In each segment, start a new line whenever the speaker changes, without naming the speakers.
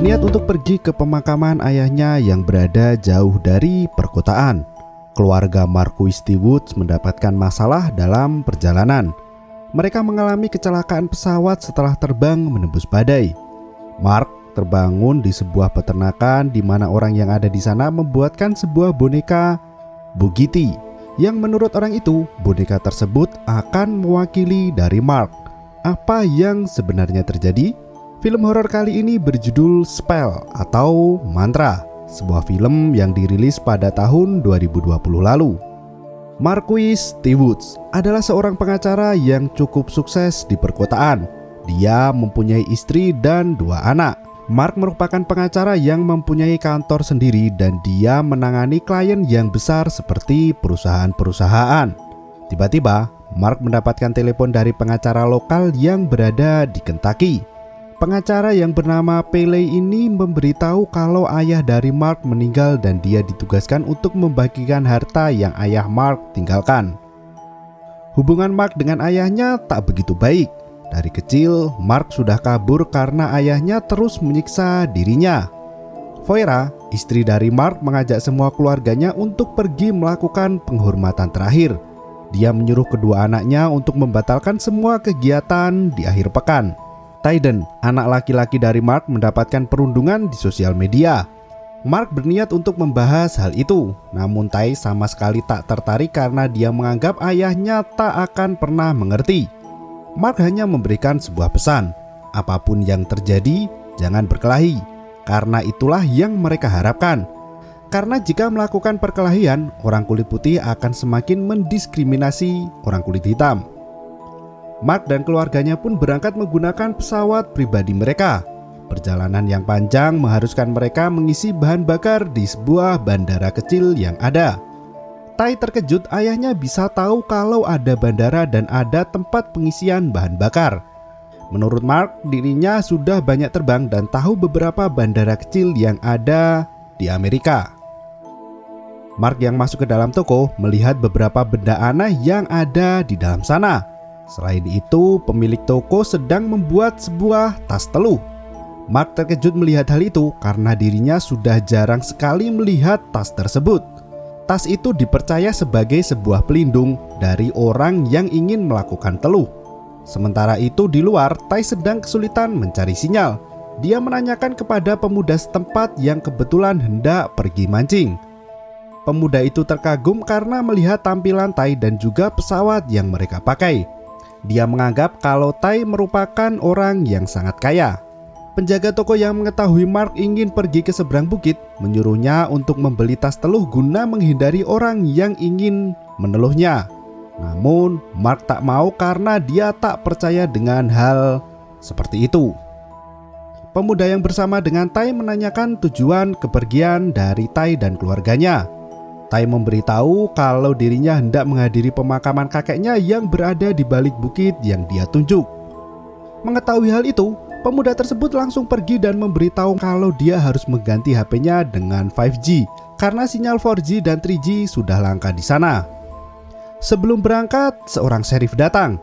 berniat untuk pergi ke pemakaman ayahnya yang berada jauh dari perkotaan. Keluarga Marquis T. Woods mendapatkan masalah dalam perjalanan. Mereka mengalami kecelakaan pesawat setelah terbang menembus badai. Mark terbangun di sebuah peternakan di mana orang yang ada di sana membuatkan sebuah boneka Bugatti, yang menurut orang itu boneka tersebut akan mewakili dari Mark. Apa yang sebenarnya terjadi? Film horor kali ini berjudul Spell atau Mantra, sebuah film yang dirilis pada tahun 2020 lalu. Marquis T. Woods adalah seorang pengacara yang cukup sukses di perkotaan. Dia mempunyai istri dan 2 anak. Mark merupakan pengacara yang mempunyai kantor sendiri dan dia menangani klien yang besar seperti perusahaan-perusahaan. Tiba-tiba, Mark mendapatkan telepon dari pengacara lokal yang berada di Kentucky. Pengacara yang bernama Pele ini memberitahu kalau ayah dari Mark meninggal dan dia ditugaskan untuk membagikan harta yang ayah Mark tinggalkan. Hubungan Mark dengan ayahnya tak begitu baik. Dari kecil, Mark sudah kabur karena ayahnya terus menyiksa dirinya. Foira, istri dari Mark, mengajak semua keluarganya untuk pergi melakukan penghormatan terakhir. Dia menyuruh kedua anaknya untuk membatalkan semua kegiatan di akhir pekan. Tyden, anak laki-laki dari Mark, mendapatkan perundungan di sosial media. Mark berniat untuk membahas hal itu, namun Ty sama sekali tak tertarik karena dia menganggap ayahnya tak akan pernah mengerti. Mark hanya memberikan sebuah pesan, apapun yang terjadi, jangan berkelahi, karena itulah yang mereka harapkan. Karena jika melakukan perkelahian, orang kulit putih akan semakin mendiskriminasi orang kulit hitam. Mark dan keluarganya pun berangkat menggunakan pesawat pribadi mereka. Perjalanan yang panjang mengharuskan mereka mengisi bahan bakar di sebuah bandara kecil yang ada. Ty terkejut ayahnya bisa tahu kalau ada bandara dan ada tempat pengisian bahan bakar. Menurut Mark, dirinya sudah banyak terbang dan tahu beberapa bandara kecil yang ada di Amerika. Mark yang masuk ke dalam toko melihat beberapa benda aneh yang ada di dalam sana. Selain itu, pemilik toko sedang membuat sebuah tas teluh. Mark terkejut melihat hal itu karena dirinya sudah jarang sekali melihat tas tersebut. Tas itu dipercaya sebagai sebuah pelindung dari orang yang ingin melakukan teluh. Sementara itu di luar, Ty sedang kesulitan mencari sinyal. Dia menanyakan kepada pemuda setempat yang kebetulan hendak pergi mancing. Pemuda itu terkagum karena melihat tampilan Ty dan juga pesawat yang mereka pakai. Dia menganggap kalau Ty merupakan orang yang sangat kaya. Penjaga toko yang mengetahui Mark ingin pergi ke seberang bukit menyuruhnya untuk membeli tas teluh guna menghindari orang yang ingin meneluhnya. Namun Mark tak mau karena dia tak percaya dengan hal seperti itu. Pemuda yang bersama dengan Ty menanyakan tujuan kepergian dari Ty dan keluarganya. Ty memberitahu kalau dirinya hendak menghadiri pemakaman kakeknya yang berada di balik bukit yang dia tunjuk. Mengetahui hal itu, pemuda tersebut langsung pergi dan memberitahu kalau dia harus mengganti HP-nya dengan 5G karena sinyal 4G dan 3G sudah langka di sana. Sebelum berangkat, seorang sheriff datang.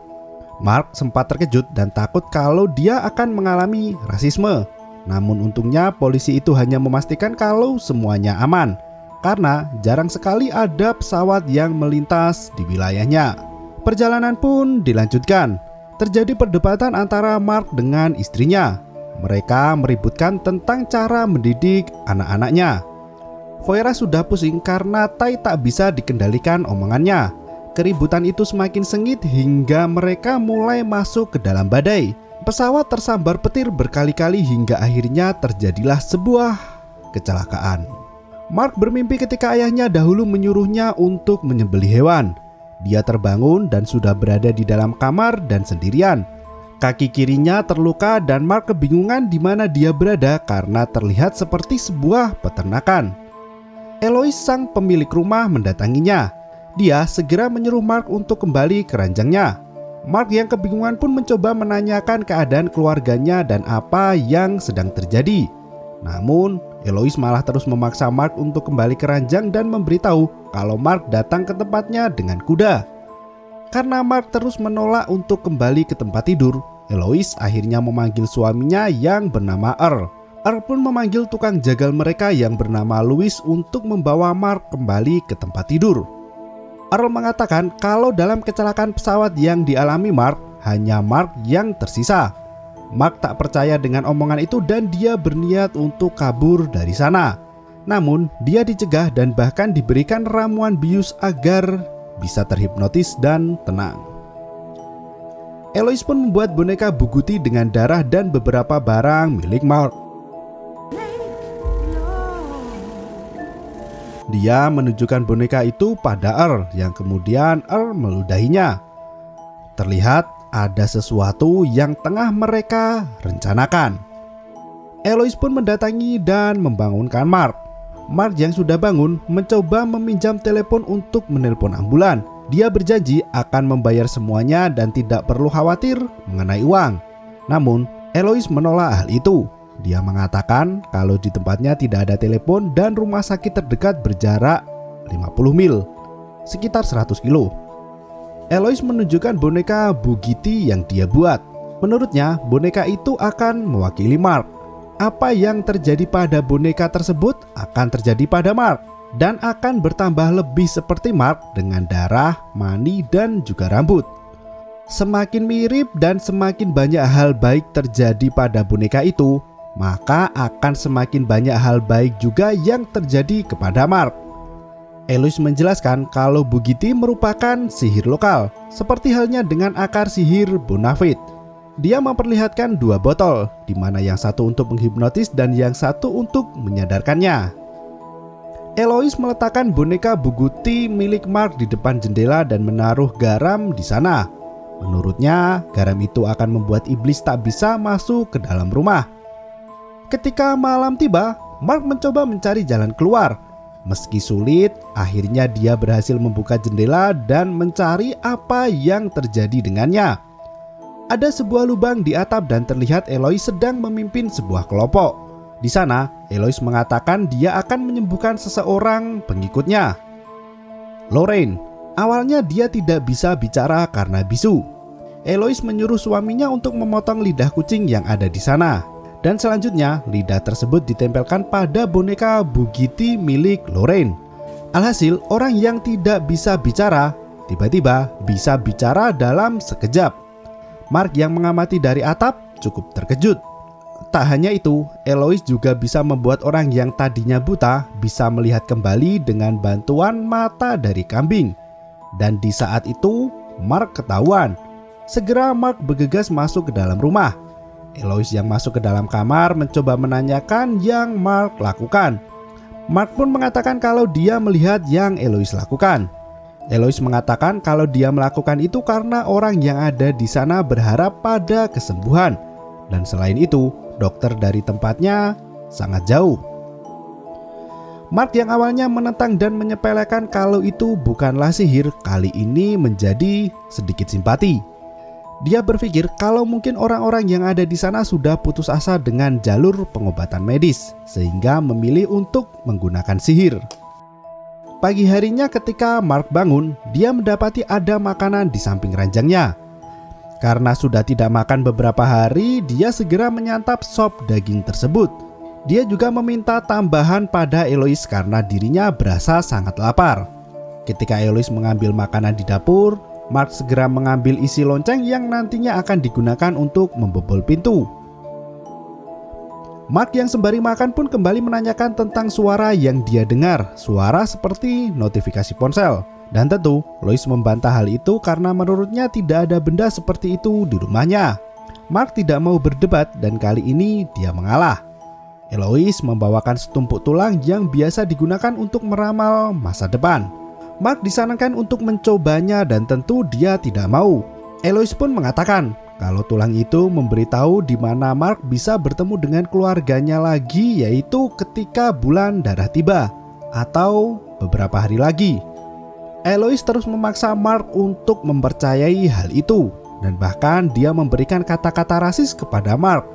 Mark sempat terkejut dan takut kalau dia akan mengalami rasisme. Namun untungnya polisi itu hanya memastikan kalau semuanya aman, karena jarang sekali ada pesawat yang melintas di wilayahnya. Perjalanan pun dilanjutkan. Terjadi perdebatan antara Mark dengan istrinya. Mereka meributkan tentang cara mendidik anak-anaknya. Foira sudah pusing karena Ty tak bisa dikendalikan omongannya. Keributan itu semakin sengit hingga mereka mulai masuk ke dalam badai. Pesawat tersambar petir berkali-kali hingga akhirnya terjadilah sebuah kecelakaan. Mark bermimpi ketika ayahnya dahulu menyuruhnya untuk menyembelih hewan. Dia terbangun dan sudah berada di dalam kamar dan sendirian. Kaki kirinya terluka dan Mark kebingungan di mana dia berada karena terlihat seperti sebuah peternakan. Eloise, sang pemilik rumah, mendatanginya. Dia segera menyuruh Mark untuk kembali ke ranjangnya. Mark yang kebingungan pun mencoba menanyakan keadaan keluarganya dan apa yang sedang terjadi. Namun Eloise malah terus memaksa Mark untuk kembali ke ranjang dan memberitahu kalau Mark datang ke tempatnya dengan kuda. Karena Mark terus menolak untuk kembali ke tempat tidur, Eloise akhirnya memanggil suaminya yang bernama Earl. Earl pun memanggil tukang jagal mereka yang bernama Louis untuk membawa Mark kembali ke tempat tidur. Earl mengatakan kalau dalam kecelakaan pesawat yang dialami Mark, hanya Mark yang tersisa. Mark tak percaya dengan omongan itu dan dia berniat untuk kabur dari sana. Namun dia dicegah dan bahkan diberikan ramuan bius agar bisa terhipnotis dan tenang. Eloise pun membuat boneka Buguti dengan darah dan beberapa barang milik Mark. Dia menunjukkan boneka itu pada Earl yang kemudian Earl meludahinya. Terlihat ada sesuatu yang tengah mereka rencanakan. Eloise pun mendatangi dan membangunkan Mark. Mark yang sudah bangun mencoba meminjam telepon untuk menelpon ambulan. Dia berjanji akan membayar semuanya dan tidak perlu khawatir mengenai uang. Namun Eloise menolak hal itu. Dia mengatakan kalau di tempatnya tidak ada telepon dan rumah sakit terdekat berjarak 50 mil, sekitar 100 kilo. Eloise menunjukkan boneka Bugiti yang dia buat. Menurutnya boneka itu akan mewakili Mark. Apa yang terjadi pada boneka tersebut akan terjadi pada Mark dan akan bertambah lebih seperti Mark dengan darah, mani, dan juga rambut. Semakin mirip dan semakin banyak hal baik terjadi pada boneka itu, maka akan semakin banyak hal baik juga yang terjadi kepada Mark. Eloise menjelaskan kalau Bugiti merupakan sihir lokal, seperti halnya dengan akar sihir Bonafide. Dia memperlihatkan dua botol, di mana yang satu untuk menghipnotis dan yang satu untuk menyadarkannya. Eloise meletakkan boneka Buguti milik Mark di depan jendela dan menaruh garam di sana. Menurutnya, garam itu akan membuat iblis tak bisa masuk ke dalam rumah. Ketika malam tiba, Mark mencoba mencari jalan keluar. Meski sulit, akhirnya dia berhasil membuka jendela dan mencari apa yang terjadi dengannya. Ada sebuah lubang di atap dan terlihat Eloise sedang memimpin sebuah kelompok. Di sana, Eloise mengatakan dia akan menyembuhkan seseorang pengikutnya. Lorraine. Awalnya dia tidak bisa bicara karena bisu. Eloise menyuruh suaminya untuk memotong lidah kucing yang ada di sana. Dan selanjutnya lidah tersebut ditempelkan pada boneka Bugiti milik Lorraine. Alhasil orang yang tidak bisa bicara tiba-tiba bisa bicara dalam sekejap. Mark yang mengamati dari atap cukup terkejut. Tak hanya itu, Eloise juga bisa membuat orang yang tadinya buta bisa melihat kembali dengan bantuan mata dari kambing. Dan di saat itu Mark ketahuan. Segera Mark bergegas masuk ke dalam rumah. Eloise yang masuk ke dalam kamar mencoba menanyakan yang Mark lakukan. Mark pun mengatakan kalau dia melihat yang Eloise lakukan. Eloise mengatakan kalau dia melakukan itu karena orang yang ada di sana berharap pada kesembuhan. Dan selain itu, dokter dari tempatnya sangat jauh. Mark yang awalnya menentang dan menyepelekan kalau itu bukanlah sihir, kali ini menjadi sedikit simpati. Dia berpikir kalau mungkin orang-orang yang ada di sana sudah putus asa dengan jalur pengobatan medis, sehingga memilih untuk menggunakan sihir. Pagi harinya ketika Mark bangun, dia mendapati ada makanan di samping ranjangnya. Karena sudah tidak makan beberapa hari, dia segera menyantap sop daging tersebut. Dia juga meminta tambahan pada Eloise karena dirinya berasa sangat lapar. Ketika Eloise mengambil makanan di dapur, Mark segera mengambil isi lonceng yang nantinya akan digunakan untuk membobol pintu. Mark yang sembari makan pun kembali menanyakan tentang suara yang dia dengar, suara seperti notifikasi ponsel. Dan tentu, Lois membantah hal itu karena menurutnya tidak ada benda seperti itu di rumahnya. Mark tidak mau berdebat dan kali ini dia mengalah. Eloise membawakan setumpuk tulang yang biasa digunakan untuk meramal masa depan. Mark disarankan untuk mencobanya dan tentu dia tidak mau. Eloise pun mengatakan kalau tulang itu memberitahu di mana Mark bisa bertemu dengan keluarganya lagi, yaitu ketika bulan darah tiba atau beberapa hari lagi. Eloise terus memaksa Mark untuk mempercayai hal itu dan bahkan dia memberikan kata-kata rasis kepada Mark,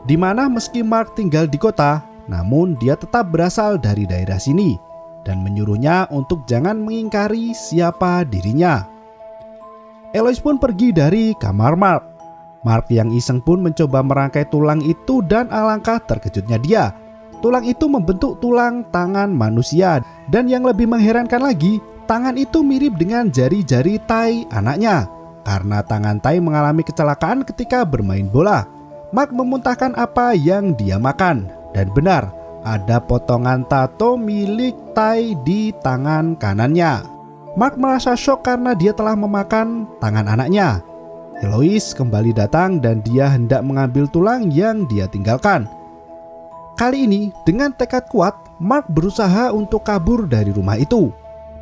di mana meski Mark tinggal di kota, namun dia tetap berasal dari daerah sini dan menyuruhnya untuk jangan mengingkari siapa dirinya. Eloise pun pergi dari kamar Mark. Mark yang iseng pun mencoba merangkai tulang itu dan alangkah terkejutnya dia. Tulang itu membentuk tulang tangan manusia dan yang lebih mengherankan lagi, tangan itu mirip dengan jari-jari Tai anaknya. Karena tangan Tai mengalami kecelakaan ketika bermain bola. Mark memuntahkan apa yang dia makan dan benar, ada potongan tato milik Tai di tangan kanannya. Mark merasa syok karena dia telah memakan tangan anaknya. Eloise kembali datang dan dia hendak mengambil tulang yang dia tinggalkan. Kali ini dengan tekad kuat, Mark berusaha untuk kabur dari rumah itu.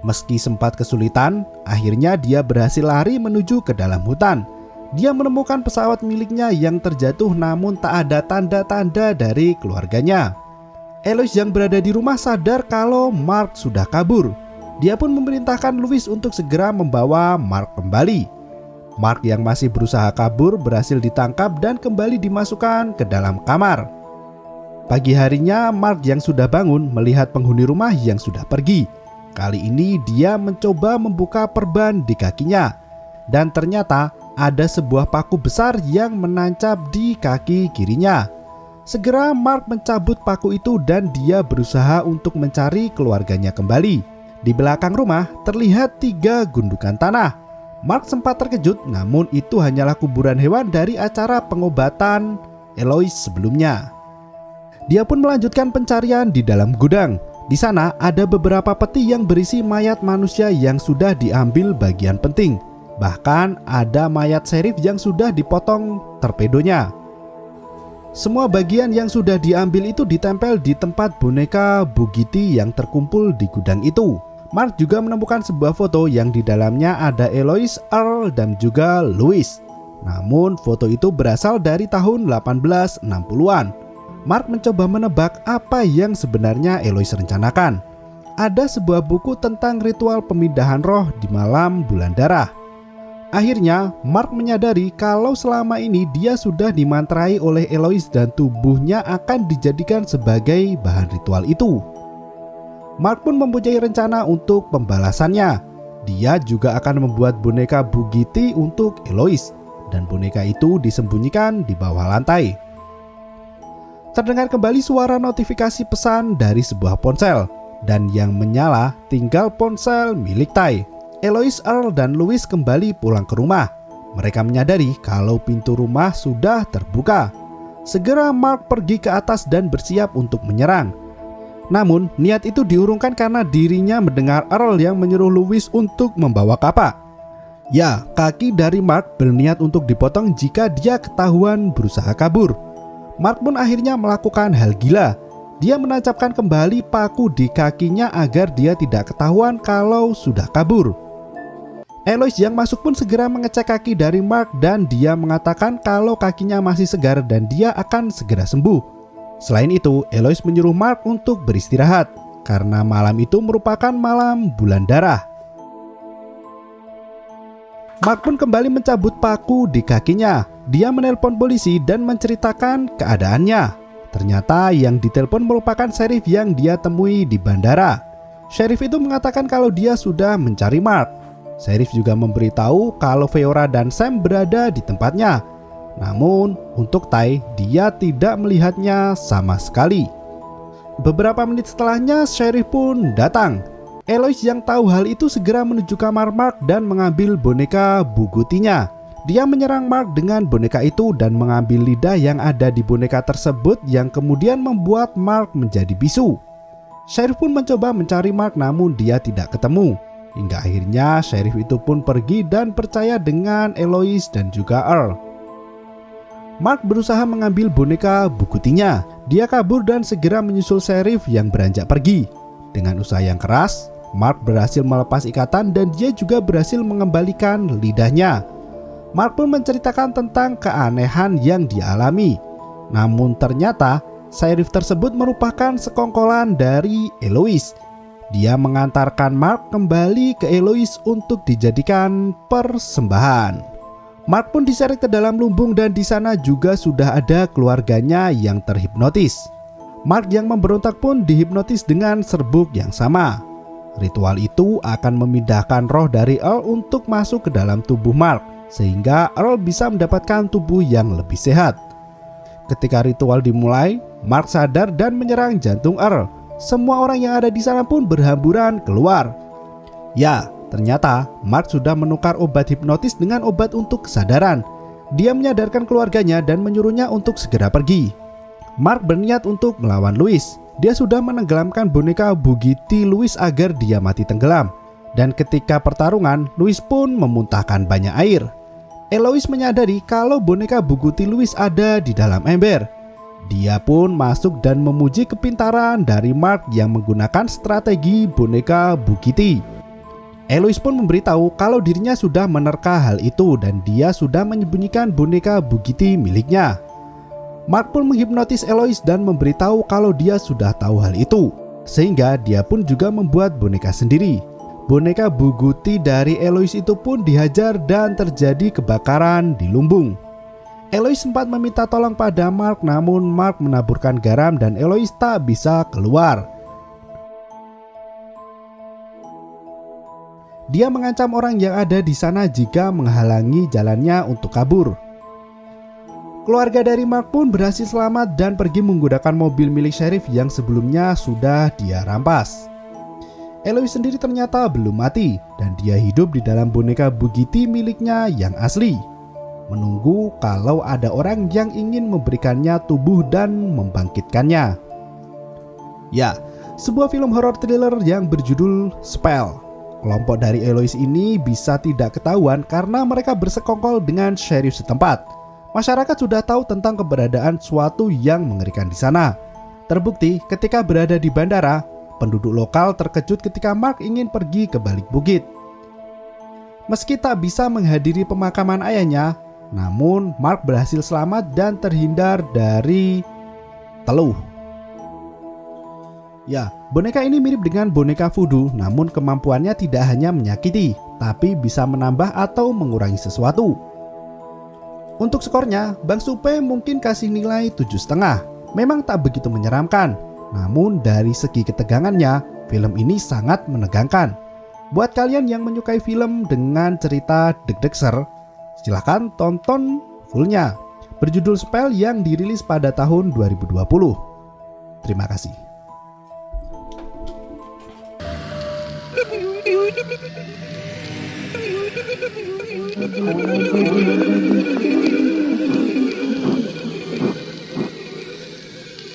Meski sempat kesulitan, akhirnya dia berhasil lari menuju ke dalam hutan. Dia menemukan pesawat miliknya yang terjatuh namun tak ada tanda-tanda dari keluarganya. Eloise yang berada di rumah sadar kalau Mark sudah kabur. Dia pun memerintahkan Louis untuk segera membawa Mark kembali. Mark yang masih berusaha kabur berhasil ditangkap dan kembali dimasukkan ke dalam kamar. Pagi harinya Mark yang sudah bangun melihat penghuni rumah yang sudah pergi. Kali ini dia mencoba membuka perban di kakinya. Dan ternyata ada sebuah paku besar yang menancap di kaki kirinya. Segera Mark mencabut paku itu dan dia berusaha untuk mencari keluarganya kembali. Di belakang rumah terlihat 3 gundukan tanah. Mark sempat terkejut, namun itu hanyalah kuburan hewan dari acara pengobatan Eloise sebelumnya. Dia pun melanjutkan pencarian di dalam gudang. Di sana ada beberapa peti yang berisi mayat manusia yang sudah diambil bagian penting. Bahkan ada mayat sheriff yang sudah dipotong torpedonya. Semua bagian yang sudah diambil itu ditempel di tempat boneka Bugatti yang terkumpul di gudang itu. Mark juga menemukan sebuah foto yang di dalamnya ada Eloise, Earl, dan juga Louis. Namun foto itu berasal dari tahun 1860-an. Mark mencoba menebak apa yang sebenarnya Eloise rencanakan. Ada sebuah buku tentang ritual pemindahan roh di malam bulan darah. Akhirnya Mark menyadari kalau selama ini dia sudah dimantrai oleh Eloise dan tubuhnya akan dijadikan sebagai bahan ritual itu. Mark pun mempunyai rencana untuk pembalasannya. Dia juga akan membuat boneka Bugatti untuk Eloise dan boneka itu disembunyikan di bawah lantai. Terdengar kembali suara notifikasi pesan dari sebuah ponsel dan yang menyala tinggal ponsel milik Tai. Eloise, Earl, dan Louis kembali pulang ke rumah. Mereka menyadari kalau pintu rumah sudah terbuka. Segera Mark pergi ke atas dan bersiap untuk menyerang. Namun niat itu diurungkan karena dirinya mendengar Earl yang menyuruh Louis untuk membawa kapak. Ya, kaki dari Mark berniat untuk dipotong jika dia ketahuan berusaha kabur. Mark pun akhirnya melakukan hal gila. Dia menancapkan kembali paku di kakinya agar dia tidak ketahuan kalau sudah kabur. Eloise yang masuk pun segera mengecek kaki dari Mark dan dia mengatakan kalau kakinya masih segar dan dia akan segera sembuh. Selain itu, Eloise menyuruh Mark untuk beristirahat karena malam itu merupakan malam bulan darah. Mark pun kembali mencabut paku di kakinya. Dia menelpon polisi dan menceritakan keadaannya. Ternyata yang ditelepon merupakan sheriff yang dia temui di bandara. Sheriff itu mengatakan kalau dia sudah mencari Mark. Sheriff juga memberitahu kalau Feora dan Sam berada di tempatnya. Namun untuk Tai, dia tidak melihatnya sama sekali. Beberapa menit setelahnya Sheriff pun datang. Eloise yang tahu hal itu segera menuju kamar Mark dan mengambil boneka Bugatti-nya. Dia menyerang Mark dengan boneka itu dan mengambil lidah yang ada di boneka tersebut yang kemudian membuat Mark menjadi bisu. Sheriff pun mencoba mencari Mark namun dia tidak ketemu. Hingga akhirnya Sheriff itu pun pergi dan percaya dengan Eloise dan juga Earl. Mark berusaha mengambil boneka Bugatti-nya. Dia kabur dan segera menyusul Sheriff yang beranjak pergi. Dengan usaha yang keras, Mark berhasil melepas ikatan dan dia juga berhasil mengembalikan lidahnya. Mark pun menceritakan tentang keanehan yang dialami. Namun ternyata sheriff tersebut merupakan sekongkolan dari Eloise. Dia mengantarkan Mark kembali ke Eloise untuk dijadikan persembahan. Mark pun diseret ke dalam lumbung dan di sana juga sudah ada keluarganya yang terhipnotis. Mark yang memberontak pun dihipnotis dengan serbuk yang sama. Ritual itu akan memindahkan roh dari Earl untuk masuk ke dalam tubuh Mark, sehingga Earl bisa mendapatkan tubuh yang lebih sehat. Ketika ritual dimulai, Mark sadar dan menyerang jantung Earl. Semua orang yang ada di sana pun berhamburan keluar. Ya, ternyata Mark sudah menukar obat hipnotis dengan obat untuk kesadaran. Dia menyadarkan keluarganya dan menyuruhnya untuk segera pergi. Mark berniat untuk melawan Louis. Dia sudah menenggelamkan boneka Bugatti Louis agar dia mati tenggelam. Dan ketika pertarungan, Louis pun memuntahkan banyak air. Eloise menyadari kalau boneka Bugatti Louis ada di dalam ember. Dia pun masuk dan memuji kepintaran dari Mark yang menggunakan strategi boneka Bugatti. Eloise pun memberitahu kalau dirinya sudah menerka hal itu dan dia sudah menyembunyikan boneka Bugatti miliknya. Mark pun menghipnotis Eloise dan memberitahu kalau dia sudah tahu hal itu, sehingga dia pun juga membuat boneka sendiri. Boneka Bugatti dari Eloise itu pun dihajar dan terjadi kebakaran di lumbung. Eloise sempat meminta tolong pada Mark, namun Mark menaburkan garam dan Eloise tak bisa keluar. Dia mengancam orang yang ada di sana jika menghalangi jalannya untuk kabur. Keluarga dari Mark pun berhasil selamat dan pergi menggunakan mobil milik sheriff yang sebelumnya sudah dia rampas. Eloise sendiri ternyata belum mati dan dia hidup di dalam boneka Bugatti miliknya yang asli, menunggu kalau ada orang yang ingin memberikannya tubuh dan membangkitkannya. Ya, sebuah film horor thriller yang berjudul Spell. Kelompok dari Eloise ini bisa tidak ketahuan karena mereka bersekongkol dengan sheriff setempat. Masyarakat sudah tahu tentang keberadaan suatu yang mengerikan di sana. Terbukti ketika berada di bandara, penduduk lokal terkejut ketika Mark ingin pergi ke balik bukit. Meski tak bisa menghadiri pemakaman ayahnya, namun Mark berhasil selamat dan terhindar dari teluh. Ya, boneka ini mirip dengan boneka voodoo, namun kemampuannya tidak hanya menyakiti, tapi bisa menambah atau mengurangi sesuatu. Untuk skornya, Bang Supe mungkin kasih nilai 7,5. Memang tak begitu menyeramkan, namun dari segi ketegangannya, film ini sangat menegangkan. Buat kalian yang menyukai film dengan cerita deg-degser, silahkan tonton fullnya. Berjudul Spell yang dirilis pada tahun 2020. Terima kasih.